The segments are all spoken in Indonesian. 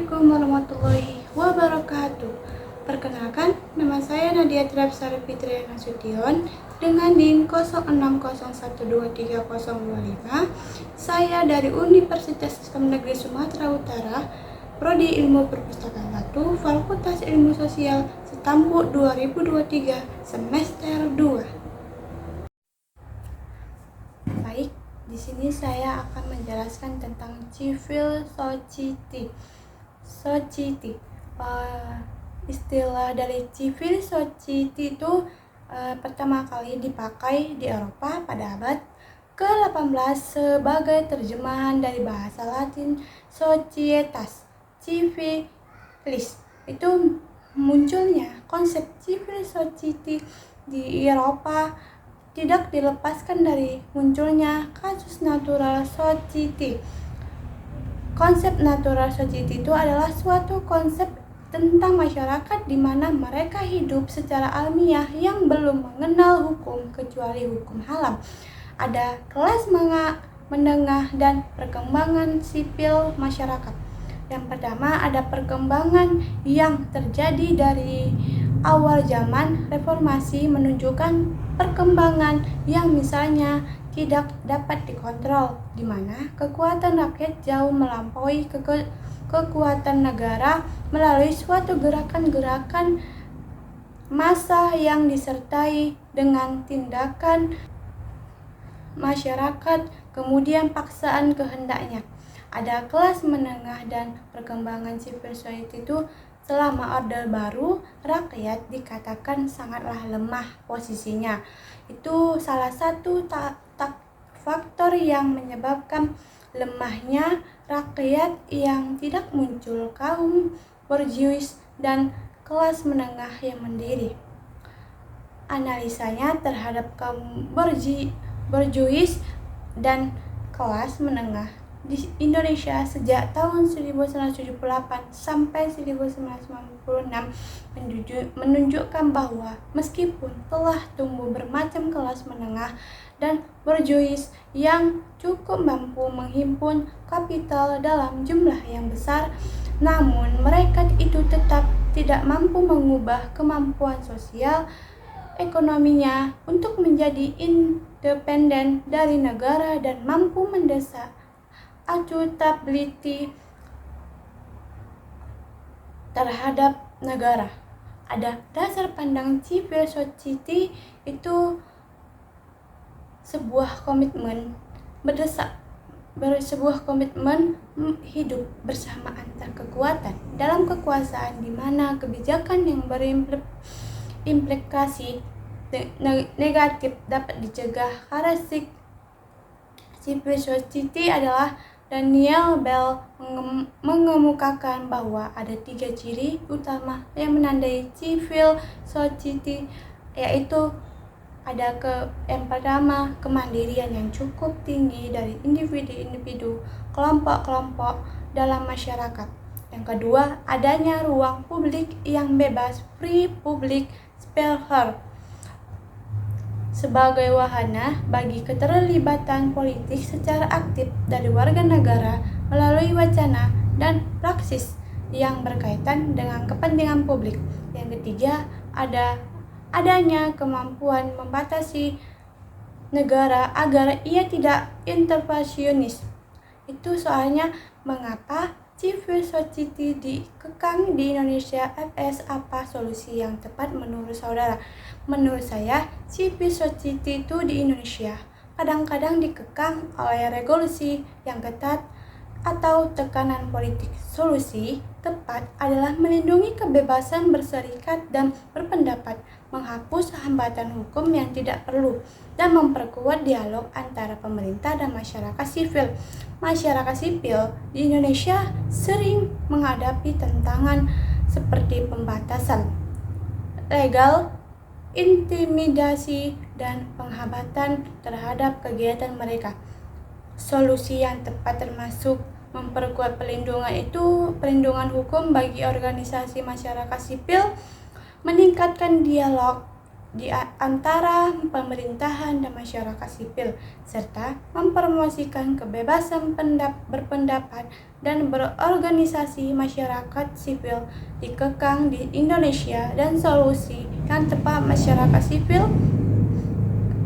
Assalamualaikum warahmatullahi wabarakatuh. Perkenalkan, nama saya Nadia Trapsari Fitri Nasution dengan NIM 0601230025. Saya dari Universitas Islam Negeri Sumatera Utara, Prodi Ilmu Perpustakaan 1, Fakultas Ilmu Sosial, Setampuk 2023, semester 2. Baik, di sini saya akan menjelaskan tentang civil society. Istilah dari civil society itu pertama kali dipakai di Eropa pada abad ke-18 sebagai terjemahan dari bahasa Latin societas civilis. Itu munculnya konsep civil society di Eropa tidak dilepaskan dari munculnya kasus natural society. Konsep natural society itu adalah suatu konsep tentang masyarakat di mana mereka hidup secara alamiah yang belum mengenal hukum kecuali hukum alam. Ada kelas menengah dan perkembangan sipil masyarakat. Yang pertama ada perkembangan yang terjadi dari awal zaman reformasi menunjukkan perkembangan yang misalnya tidak dapat dikontrol, di mana kekuatan rakyat jauh melampaui kekuatan negara melalui suatu gerakan-gerakan massa yang disertai dengan tindakan masyarakat, kemudian paksaan kehendaknya. Ada kelas menengah dan perkembangan civil society itu selama Orde Baru, rakyat dikatakan sangatlah lemah posisinya. Itu salah satu faktor yang menyebabkan lemahnya rakyat yang tidak muncul kaum borjuis dan kelas menengah yang mandiri. Analisanya terhadap kaum borjuis dan kelas menengah di Indonesia sejak tahun 1978 sampai 1996 menunjukkan bahwa meskipun telah tumbuh bermacam kelas menengah dan borjuis yang cukup mampu menghimpun kapital dalam jumlah yang besar, namun mereka itu tetap tidak mampu mengubah kemampuan sosial ekonominya untuk menjadi independen dari negara dan mampu mendesak accountability terhadap negara. Ada dasar pandang civil society itu sebuah komitmen hidup bersama antar kekuatan dalam kekuasaan, di mana kebijakan yang berimplikasi negatif dapat dicegah. Karakteristik civil society adalah Daniel Bell mengemukakan bahwa ada 3 ciri utama yang menandai civil society, yaitu yang pertama, kemandirian yang cukup tinggi dari individu-individu, kelompok-kelompok dalam masyarakat. Yang kedua, adanya ruang publik yang bebas, free public sphere, sebagai wahana bagi keterlibatan politik secara aktif dari warga negara melalui wacana dan praksis yang berkaitan dengan kepentingan publik. Yang ketiga, adanya kemampuan membatasi negara agar ia tidak intervensionis. Itu soalnya mengapa civil society dikekang di Indonesia. Apa solusi yang tepat menurut saudara? Menurut saya, civil society itu di Indonesia kadang-kadang dikekang oleh regulasi yang ketat atau tekanan politik. Solusi tepat adalah melindungi kebebasan berserikat dan berpendapat, menghapus hambatan hukum yang tidak perlu, dan memperkuat dialog antara pemerintah dan masyarakat sipil. Masyarakat sipil di Indonesia sering menghadapi tantangan seperti pembatasan legal, intimidasi, dan penghambatan terhadap kegiatan mereka. Solusi yang tepat termasuk memperkuat perlindungan hukum bagi organisasi masyarakat sipil, meningkatkan dialog di antara pemerintahan dan masyarakat sipil, serta mempromosikan kebebasan berpendapat dan berorganisasi masyarakat sipil dikekang di Indonesia, dan solusi yang tepat masyarakat sipil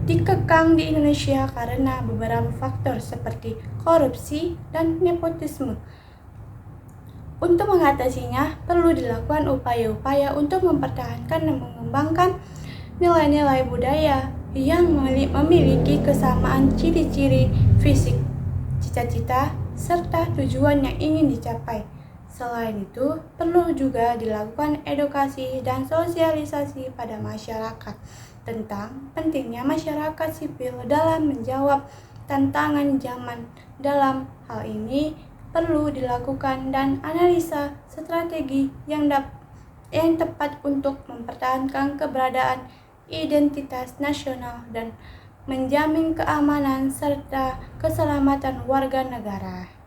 dikekang di Indonesia karena beberapa faktor seperti korupsi dan nepotisme. Untuk mengatasinya, perlu dilakukan upaya-upaya untuk mempertahankan dan mengembangkan nilai-nilai budaya yang memiliki kesamaan ciri-ciri fisik, cita-cita, serta tujuan yang ingin dicapai. Selain itu, perlu juga dilakukan edukasi dan sosialisasi pada masyarakat tentang pentingnya masyarakat sipil dalam menjawab tantangan zaman. Dalam hal ini, perlu dilakukan dan analisa strategi yang tepat untuk mempertahankan keberadaan identitas nasional dan menjamin keamanan serta keselamatan warga negara.